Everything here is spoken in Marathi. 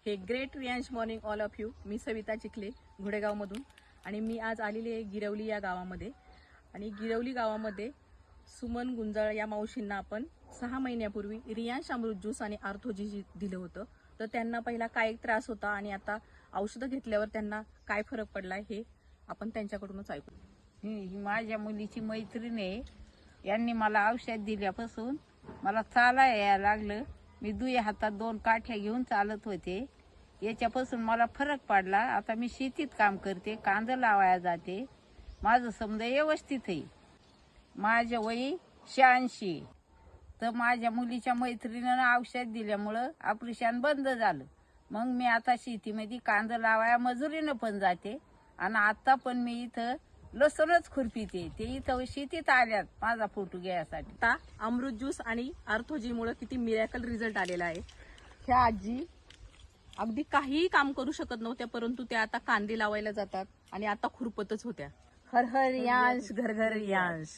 हे great Riyansh morning all of you. मी सविता चिखले घोडेगावमधून आणि मी आज आलेली आहे गिरवली या गावामध्ये. आणि गिरवली गावामध्ये सुमन गुंजाळ या मावशींना आपण 6 महिन्यापूर्वी रियांश अमृत ज्यूस आणि आर्थोजी दिलं होतं. तर त्यांना पहिला काय त्रास होता आणि आता औषधं घेतल्यावर त्यांना काय फरक पडलाय हे आपण त्यांच्याकडूनच ऐकू. ही माझ्या मुलीची मैत्रीण आहे. यांनी मला औषध दिल्यापासून मला चालायला यायला लागलं. मी दुई हातात 2 काठ्या घेऊन चालत होते. याच्यापासून मला फरक पडला. आता मी शेतीत काम करते, कांदा लावायला जाते. माझं समजा व्यवस्थित आहे. माझ्या वय 86. तर माझ्या मुलीच्या मैत्रिणीनं औषध दिल्यामुळं ऑपरेशन बंद झालं. मग मी आता शेतीमध्ये कांदा लावाया मजुरीनं पण जाते. आणि आता पण मी इथं लसूणच खुरपीते. ते इथं शेतीत आल्यात माझा फोटो घ्यायसाठी. आता अमृत ज्यूस आणि आर्थोजीमुळे किती मिरॅकल रिझल्ट आलेला आहे. ह्या आजी अगदी काहीही काम करू शकत नव्हत्या, परंतु त्या आता कांदे लावायला जातात आणि आता खुरपतच होत्या. हर हर रियांश, घर घर रियांश.